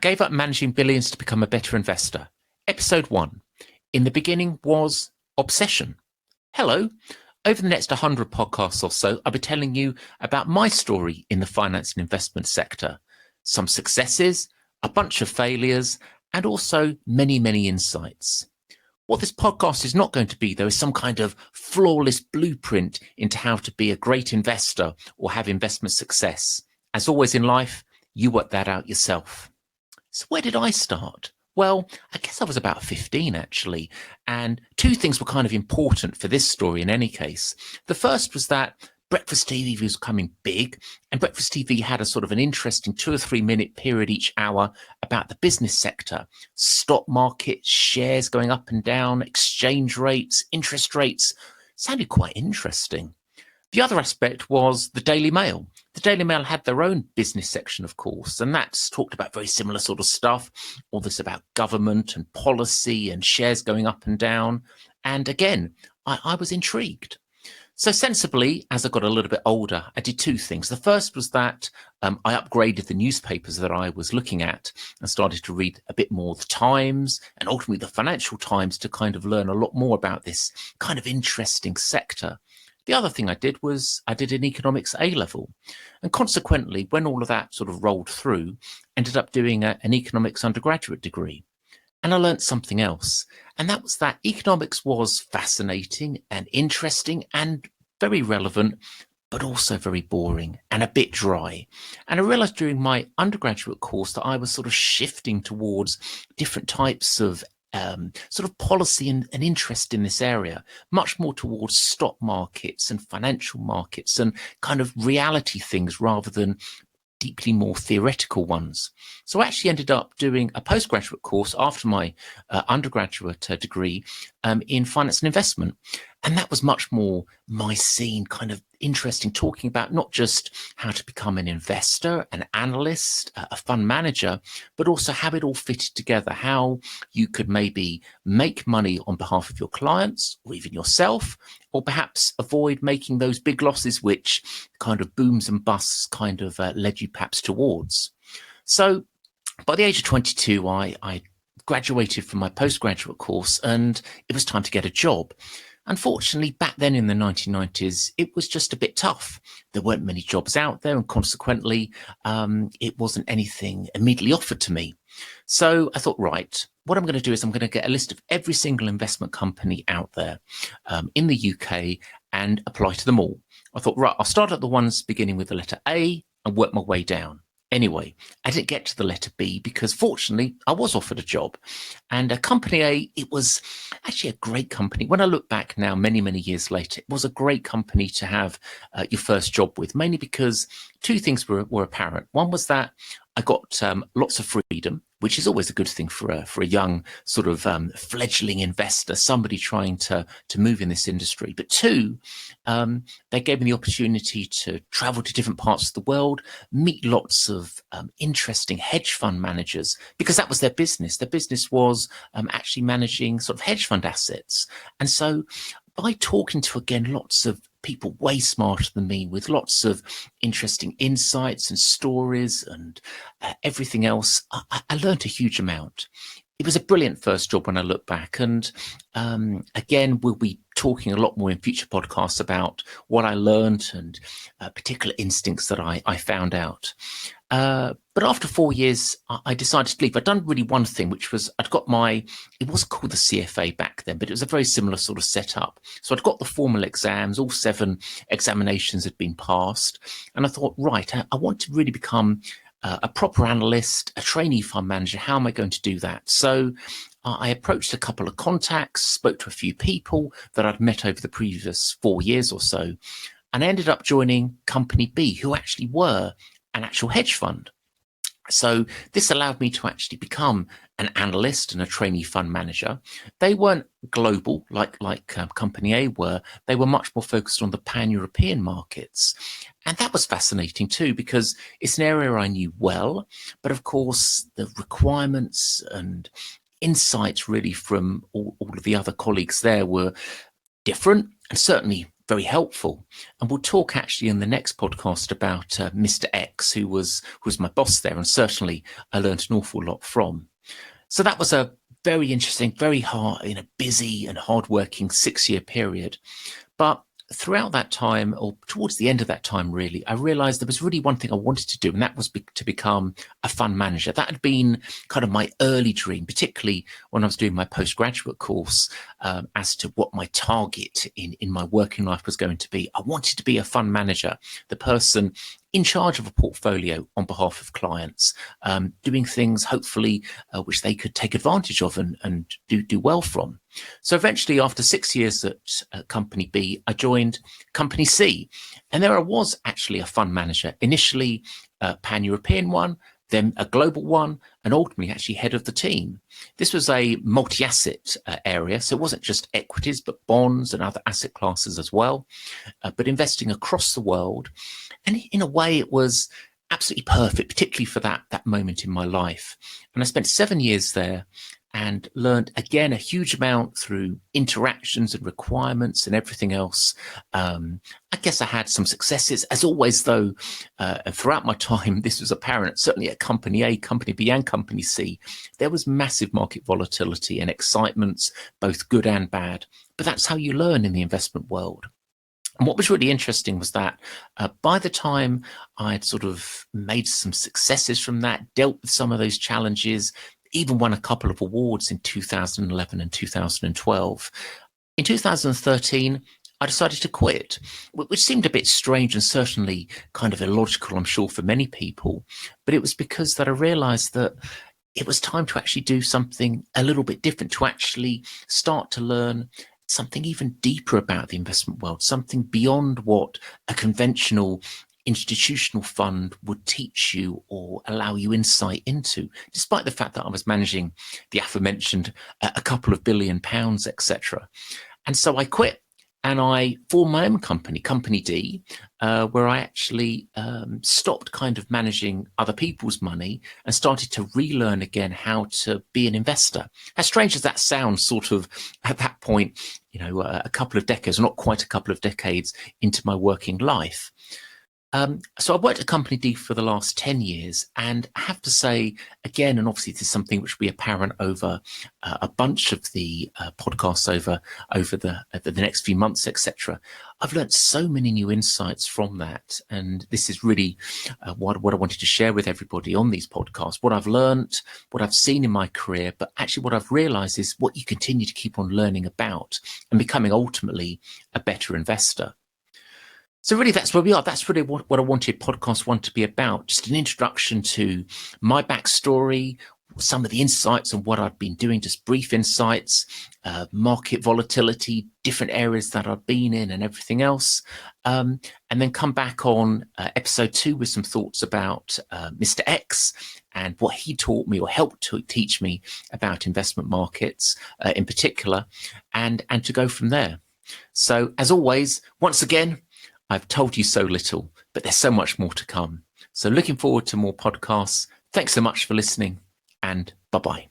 gave up managing billions to become a better investor. Episode 1. In the beginning was obsession. Hello. Over the next 100 podcasts or so, I'll be telling you about my story in the finance and investment sector. Some successes, a bunch of failures, and also many, many insights. What this podcast is not going to be, though, is some kind of flawless blueprint into how to be a great investor or have investment success. As always in life, you work that out yourself. So where did I start? Well, I guess I was about 15, actually. And two things were kind of important for this story in any case. The first was that breakfast TV was becoming big, and breakfast TV had a sort of an interesting 2 or 3 minute period each hour about the business sector, stock market, shares going up and down, exchange rates, interest rates. Sounded quite interesting. The other aspect was the Daily Mail. The Daily Mail had their own business section, of course, and that's talked about very similar sort of stuff, all this about government and policy and shares going up and down. And again, I was intrigued. So sensibly, as I got a little bit older, I did two things. The first was that I upgraded the newspapers that I was looking at and started to read a bit more the Times and ultimately the Financial Times to kind of learn a lot more about this kind of interesting sector. The other thing I did was I did an economics A-level, and consequently, when all of that sort of rolled through, ended up doing an economics undergraduate degree. And I learnt something else, and that was that economics was fascinating and interesting and very relevant, but also very boring and a bit dry. And I realized during my undergraduate course that I was sort of shifting towards different types of sort of policy and interest in this area, much more towards stock markets and financial markets and kind of reality things rather than deeply more theoretical ones. So I actually ended up doing a postgraduate course after my undergraduate degree in finance and investment. And that was much more my scene, kind of interesting, talking about not just how to become an investor, an analyst, a fund manager, but also how it all fitted together, how you could maybe make money on behalf of your clients or even yourself, or perhaps avoid making those big losses, which kind of booms and busts kind of led you perhaps towards. So by the age of 22, I graduated from my postgraduate course and it was time to get a job. Unfortunately, back then in the 1990s, it was just a bit tough. There weren't many jobs out there, and consequently, it wasn't anything immediately offered to me. So I thought, right, what I'm going to do is I'm going to get a list of every single investment company out there in the UK and apply to them all. I thought, right, I'll start at the ones beginning with the letter A and work my way down. Anyway, I didn't get to the letter B because fortunately I was offered a job, and company A, it was actually a great company. When I look back now, many, many years later, it was a great company to have your first job with, mainly because two things were apparent. One was that I got lots of freedom, which is always a good thing for a young sort of fledgling investor, somebody trying to move in this industry. But two, they gave me the opportunity to travel to different parts of the world, meet lots of interesting hedge fund managers, because that was their business. Their business was actually managing sort of hedge fund assets. And so by talking to, again, lots of people way smarter than me with lots of interesting insights and stories and everything else, I learned a huge amount. It was a brilliant first job when I look back. And again, we'll be talking a lot more in future podcasts about what I learned and particular instincts that I found out. But after 4 years, I decided to leave. I'd done really one thing, which was I'd got it wasn't called the CFA back then, but it was a very similar sort of setup. So I'd got the formal exams, all 7 examinations had been passed. And I thought, right, I want to really become a proper analyst, a trainee fund manager. How am I going to do that? So I approached a couple of contacts, spoke to a few people that I'd met over the previous 4 years or so, and I ended up joining Company B, who actually were an actual hedge fund. So this allowed me to actually become an analyst and a trainee fund manager. They weren't global like Company A were. They were much more focused on the pan-European markets. And that was fascinating too, because it's an area I knew well. But of course, the requirements and insights really from all of the other colleagues there were different and certainly very helpful. And we'll talk actually in the next podcast about Mr. X, who was my boss there, and certainly I learned an awful lot from. So that was a very interesting, very hard, busy and hardworking 6-year period. But throughout that time, or towards the end of that time, really, I realized there was really one thing I wanted to do, and that was to become a fund manager. That had been kind of my early dream, particularly when I was doing my postgraduate course, as to what my target in my working life was going to be. I wanted to be a fund manager, the person in charge of a portfolio on behalf of clients, doing things hopefully which they could take advantage of and do well from. So eventually, after 6 years at Company B, I joined Company C. And there I was actually a fund manager, initially a pan-European one, then a global one, and ultimately actually head of the team. This was a multi-asset area, so it wasn't just equities, but bonds and other asset classes as well, but investing across the world. And in a way, it was absolutely perfect, particularly for that moment in my life. And I spent 7 years there and learned, again, a huge amount through interactions and requirements and everything else. I guess I had some successes. As always, though, throughout my time, this was apparent, certainly at Company A, Company B and Company C, there was massive market volatility and excitements, both good and bad. But that's how you learn in the investment world. And what was really interesting was that by the time I'd sort of made some successes from that, dealt with some of those challenges, even won a couple of awards in 2011 and 2012. In 2013, I decided to quit, which seemed a bit strange and certainly kind of illogical, I'm sure, for many people. But it was because that I realized that it was time to actually do something a little bit different, to actually start to learn something even deeper about the investment world, something beyond what a conventional institutional fund would teach you or allow you insight into, despite the fact that I was managing the aforementioned a couple of £1 billion, etc. And so I quit and I formed my own company, Company D, where I actually stopped kind of managing other people's money and started to relearn again how to be an investor. As strange as that sounds, sort of at that point, a couple of decades, not quite a couple of decades into my working life. So I worked at Company D for the last 10 years, and I have to say, again, and obviously this is something which will be apparent over a bunch of the podcasts over the next few months, etc. I've learned so many new insights from that, and this is really what I wanted to share with everybody on these podcasts. What I've learned, what I've seen in my career, but actually what I've realized is what you continue to keep on learning about and becoming ultimately a better investor. So really, that's where we are. That's really what I wanted podcast 1 to be about. Just an introduction to my backstory, some of the insights on what I've been doing, just brief insights, market volatility, different areas that I've been in and everything else. And then come back on episode 2 with some thoughts about Mr. X and what he taught me or helped to teach me about investment markets in particular, and to go from there. So as always, once again, I've told you so little, but there's so much more to come. So looking forward to more podcasts. Thanks so much for listening, and bye-bye.